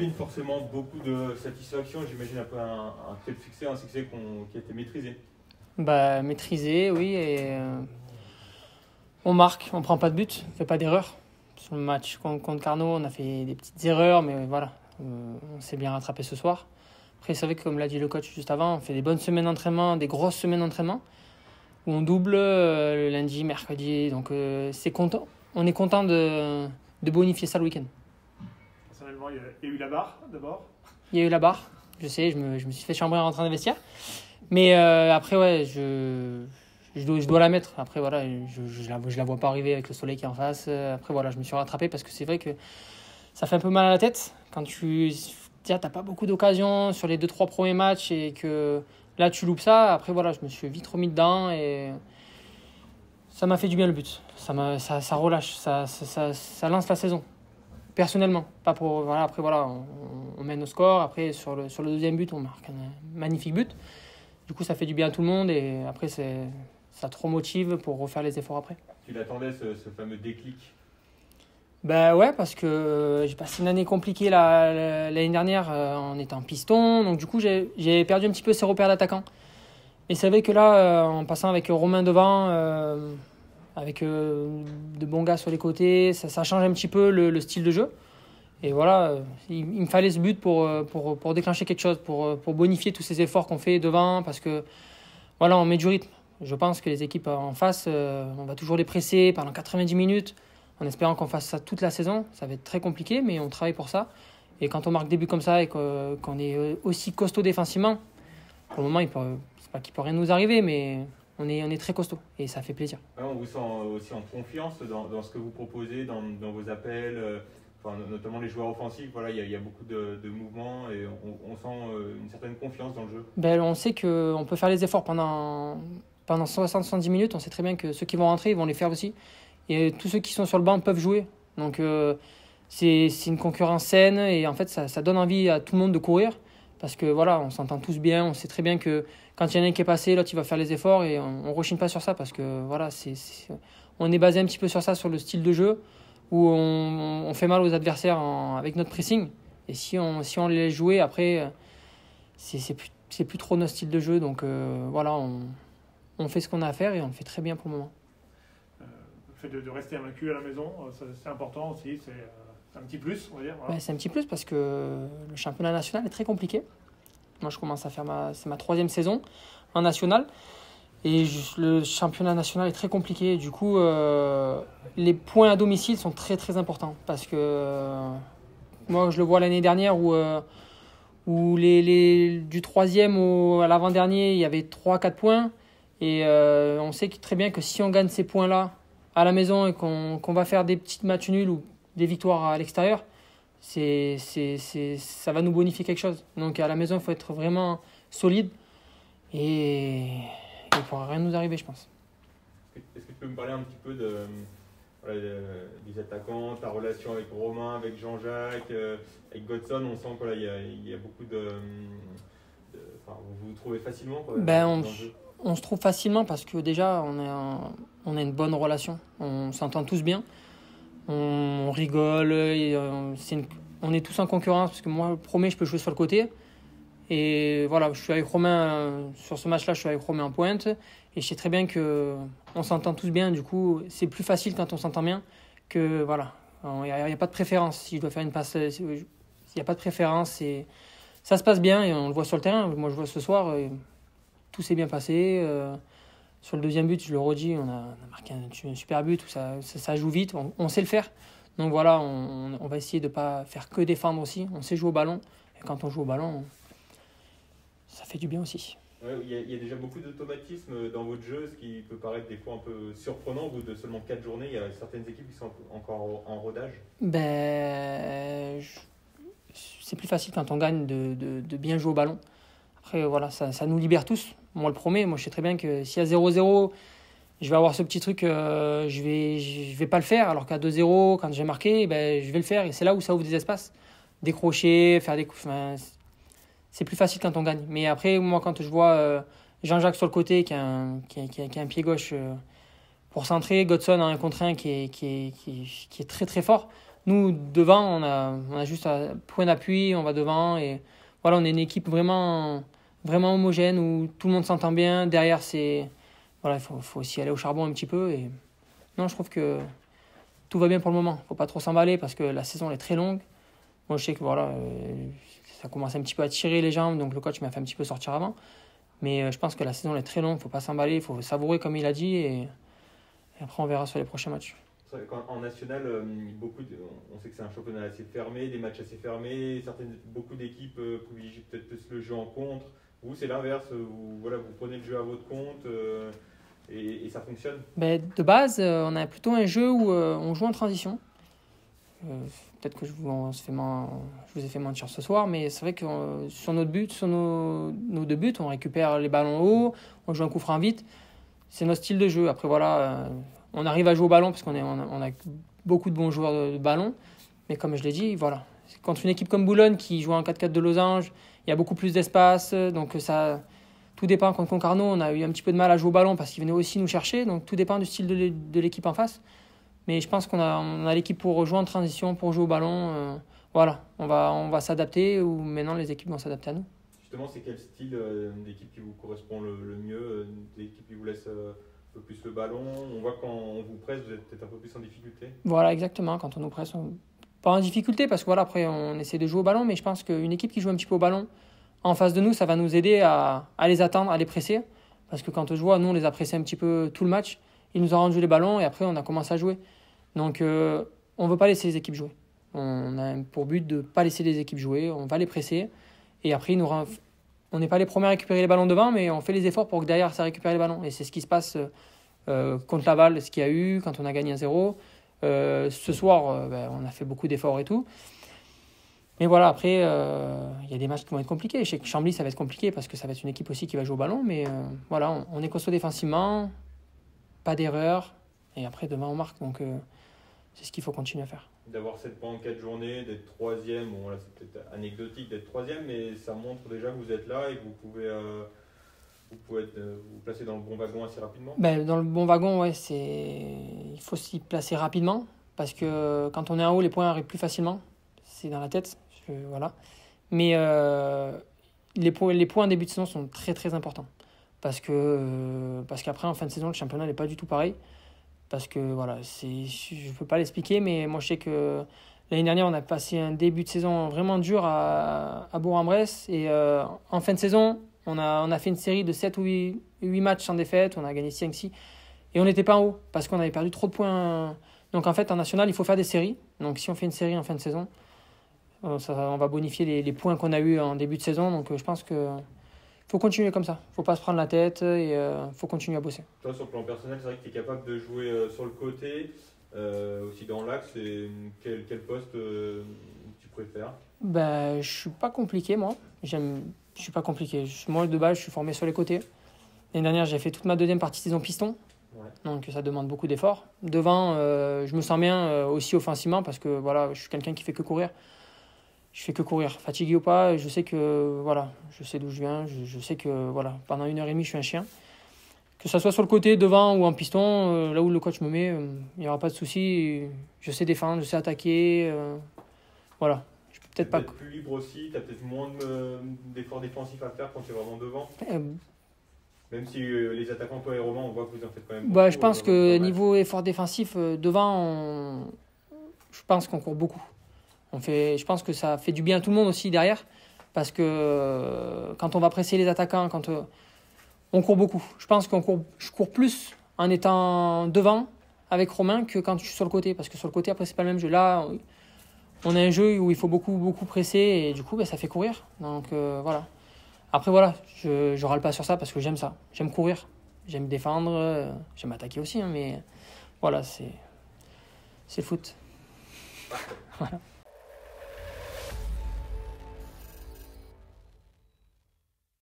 devine forcément beaucoup de satisfaction, j'imagine, après un tel succès, un succès qui a été maîtrisé. Maîtrisé, oui, et on marque, on prend pas de but, on fait pas d'erreur. Sur le match contre Carnot, on a fait des petites erreurs, mais voilà, on s'est bien rattrapé ce soir. Après, c'est vrai que comme l'a dit le coach juste avant, on fait des bonnes semaines d'entraînement, des grosses semaines d'entraînement, où on double le lundi, mercredi, donc c'est content. On est content de bonifier ça le week-end. Personnellement, il y a eu la barre d'abord. Il y a eu la barre, je sais, je me suis fait chambrer en rentrant dans le vestiaire. Mais après, ouais, je dois la mettre. Après, voilà, je la vois pas arriver avec le soleil qui est en face. Après, voilà, je me suis rattrapé parce que c'est vrai que ça fait un peu mal à la tête quand tu n'as pas beaucoup d'occasions sur les 2-3 premiers matchs et que là, tu loupes ça. Après, voilà, je me suis vite remis dedans et ça m'a fait du bien le but. Ça relâche, ça lance la saison. Personnellement, pas pour voilà. Après voilà, on mène au score. Après sur le deuxième but, on marque un magnifique but. Du coup, ça fait du bien à tout le monde et après ça te remotive pour refaire les efforts après. Tu l'attendais ce fameux déclic? Ouais, parce que j'ai passé une année compliquée l'année dernière en étant piston. Donc du coup, j'ai perdu un petit peu ces repères d'attaquant. Et c'est vrai que là, en passant avec Romain devant, avec de bons gars sur les côtés, ça change un petit peu le style de jeu. Et voilà, il me fallait ce but pour déclencher quelque chose, pour bonifier tous ces efforts qu'on fait devant, parce que voilà, on met du rythme. Je pense que les équipes en face, on va toujours les presser pendant 90 minutes, en espérant qu'on fasse ça toute la saison. Ça va être très compliqué, mais on travaille pour ça. Et quand on marque des buts comme ça et qu'on est aussi costaud défensivement, pour le moment, c'est pas qu'il peut rien nous arriver, mais on est très costaud et ça fait plaisir. Ouais, on vous sent aussi en confiance dans ce que vous proposez, dans vos appels, notamment les joueurs offensifs. Voilà, il y a beaucoup de mouvements et on sent une certaine confiance dans le jeu. On sait qu'on peut faire les efforts pendant 60-70 minutes. On sait très bien que ceux qui vont rentrer, ils vont les faire aussi. Et tous ceux qui sont sur le banc peuvent jouer. Donc c'est une concurrence saine et en fait ça donne envie à tout le monde de courir. Parce que voilà, on s'entend tous bien, on sait très bien que quand il y en a un qui est passé, l'autre il va faire les efforts et on ne rechigne pas sur ça parce que voilà, on est basé un petit peu sur ça, sur le style de jeu où on fait mal aux adversaires avec notre pressing. Et si on les laisse jouer, après, c'est plus trop notre style de jeu. Donc voilà, on fait ce qu'on a à faire et on le fait très bien pour le moment. Le fait de rester invaincu à la maison, c'est important aussi, c'est un petit plus, on va dire. Voilà. C'est un petit plus parce que le championnat national est très compliqué. Moi, je commence à faire c'est ma 3e saison en national. Et le championnat national est très compliqué. Du coup, les points à domicile sont très très importants. Parce que moi, je le vois l'année dernière où du 3e à l'avant-dernier, il y avait 3-4 points. Et on sait très bien que si on gagne ces points-là à la maison et qu'on va faire des petits matchs nuls ou des victoires à l'extérieur, ça va nous bonifier quelque chose. Donc à la maison, il faut être vraiment solide et il ne pourra rien nous arriver, je pense. Est-ce que tu peux me parler un petit peu des attaquants, ta relation avec Romain, avec Jean-Jacques, avec Godson? On sent qu'il y a beaucoup vous vous trouvez facilement quoi, on se trouve facilement parce que déjà, on a une bonne relation. On s'entend tous bien. On rigole. On est tous en concurrence parce que moi, le premier, je peux jouer sur le côté. Et voilà, je suis avec Romain sur ce match-là, je suis avec Romain en pointe. Et je sais très bien qu'on s'entend tous bien. Du coup, c'est plus facile quand on s'entend bien que voilà. Il n'y a pas de préférence. Si je dois faire une passe, il n'y a pas de préférence. Ça se passe bien et on le voit sur le terrain. Moi, je vois ce soir. Tout s'est bien passé. Sur le deuxième but, je le redis, on a marqué un super but où ça joue vite, on sait le faire. Donc voilà, on va essayer de ne pas faire que défendre aussi. On sait jouer au ballon. Et quand on joue au ballon, ça fait du bien aussi. Ouais, il y a déjà beaucoup d'automatisme dans votre jeu, ce qui peut paraître des fois un peu surprenant. Au bout de seulement 4 journées, il y a certaines équipes qui sont encore en rodage. C'est plus facile quand on gagne de bien jouer au ballon. Après, voilà, ça nous libère tous. Moi, le premier, je sais très bien que s'il y a 0-0, je vais avoir ce petit truc, je vais pas le faire. Alors qu'à 2-0, quand j'ai marqué, je vais le faire. Et c'est là où ça ouvre des espaces. Décrocher, faire des coups. C'est plus facile quand on gagne. Mais après, moi, quand je vois Jean-Jacques sur le côté, qui a un pied gauche pour centrer, Godson a un contre un qui est très très fort. Nous, devant, on a juste un point d'appui, on va devant. Et voilà, on est une équipe vraiment, vraiment homogène où tout le monde s'entend bien. Derrière, voilà, il faut aussi aller au charbon un petit peu. Et non, je trouve que tout va bien pour le moment. Il ne faut pas trop s'emballer parce que la saison elle est très longue. Moi, je sais que voilà, ça commence un petit peu à tirer les jambes, donc le coach m'a fait un petit peu sortir avant. Mais je pense que la saison elle est très longue, il ne faut pas s'emballer, il faut savourer comme il a dit. Et après, on verra sur les prochains matchs. En national, on sait que c'est un championnat assez fermé, des matchs assez fermés. Beaucoup d'équipes privilégient peut-être plus le jeu en contre. Vous, c'est l'inverse. Vous prenez le jeu à votre compte et ça fonctionne. De base, on a plutôt un jeu où on joue en transition. Peut-être que je vous ai fait mentir ce soir, mais c'est vrai que sur nos deux buts, on récupère les ballons hauts, on joue un coup franc vite. C'est notre style de jeu. Après, voilà, on arrive à jouer au ballon parce qu'on a beaucoup de bons joueurs de ballon. Mais comme je l'ai dit, voilà. Contre une équipe comme Boulogne qui joue en 4-4 de losange, il y a beaucoup plus d'espace. Donc ça, tout dépend. Contre Concarneau, on a eu un petit peu de mal à jouer au ballon parce qu'ils venaient aussi nous chercher. Donc tout dépend du style de l'équipe en face. Mais je pense qu'on a l'équipe pour jouer en transition, pour jouer au ballon. Voilà, on va s'adapter ou maintenant les équipes vont s'adapter à nous. Justement, c'est quel style d'équipe qui vous correspond le mieux? Des équipes qui vous laissent un peu plus le ballon? On voit quand on vous presse, vous êtes peut-être un peu plus en difficulté. Voilà, exactement. Quand on nous presse, pas en difficulté parce que voilà, après on essaie de jouer au ballon. Mais je pense qu'une équipe qui joue un petit peu au ballon en face de nous, ça va nous aider à les attendre, à les presser. Parce que quand je vois, nous on les a pressés un petit peu tout le match. Ils nous ont rendu les ballons et après on a commencé à jouer. Donc on ne veut pas laisser les équipes jouer. On a pour but de ne pas laisser les équipes jouer. On va les presser. Et après, on n'est pas les premiers à récupérer les ballons devant, mais on fait les efforts pour que derrière, ça récupère les ballons. Et c'est ce qui se passe contre Laval, ce qu'il y a eu quand on a gagné 1-0. Ce soir, on a fait beaucoup d'efforts et tout. Mais voilà, après, il y a des matchs qui vont être compliqués. Je sais que Chambly, ça va être compliqué parce que ça va être une équipe aussi qui va jouer au ballon. Mais voilà, on est costaud défensivement, pas d'erreur. Et après, demain, on marque. Donc, c'est ce qu'il faut continuer à faire. D'avoir 7 points en 4 journées, d'être troisième, bon là c'est peut-être anecdotique d'être troisième, mais ça montre déjà que vous êtes là et que vous pouvez vous placer dans le bon wagon assez rapidement. Dans le bon wagon, ouais, il faut s'y placer rapidement parce que quand on est en haut, les points arrivent plus facilement. C'est dans la tête, voilà. Mais les points en début de saison sont très très importants parce qu'après en fin de saison, le championnat n'est pas du tout pareil. Parce que voilà, je ne peux pas l'expliquer, mais moi je sais que l'année dernière, on a passé un début de saison vraiment dur à Bourg-en-Bresse. Et en fin de saison, on a fait une série de 7 ou 8 matchs sans défaite. On a gagné 5-6. Et on n'était pas en haut parce qu'on avait perdu trop de points. Donc en fait, en national, il faut faire des séries. Donc si on fait une série en fin de saison, on va bonifier les points qu'on a eu en début de saison. Donc je pense que faut continuer comme ça. Faut pas se prendre la tête et faut continuer à bosser. Toi, sur le plan personnel, c'est vrai que tu es capable de jouer sur le côté, aussi dans l'axe. Quel poste tu préfères? Je suis pas compliqué, moi. Je suis pas compliqué. Moi, de base, je suis formé sur les côtés. L'année dernière, j'ai fait toute ma deuxième partie de saison piston. Ouais. Donc ça demande beaucoup d'efforts. Devant, je me sens bien aussi offensivement parce que voilà, je suis quelqu'un qui fait que courir. Je fais que courir, fatigué ou pas, je sais que voilà, je sais d'où je viens, je sais que voilà, pendant 1h30 je suis un chien. Que ça soit sur le côté, devant ou en piston, là où le coach me met, il n'y aura pas de souci. Je sais défendre, je sais attaquer, voilà. Je peux peut-être pas. Peut-être plus libre aussi, tu as peut-être moins d'efforts défensifs à faire quand tu es vraiment devant. Même si les attaquants, toi et Romain, on voit que vous en faites quand même beaucoup. Je pense que niveau effort défensif, devant, je pense qu'on court beaucoup. Je pense que ça fait du bien à tout le monde aussi derrière, parce que quand on va presser les attaquants, on court beaucoup. Je pense je cours plus en étant devant avec Romain que quand je suis sur le côté, parce que sur le côté, après, c'est pas le même jeu. Là, on a un jeu où il faut beaucoup, beaucoup presser, et du coup, ça fait courir. Donc voilà. Après, voilà, je râle pas sur ça, parce que j'aime ça. J'aime courir, j'aime défendre, j'aime attaquer aussi, mais voilà, c'est le foot. Voilà.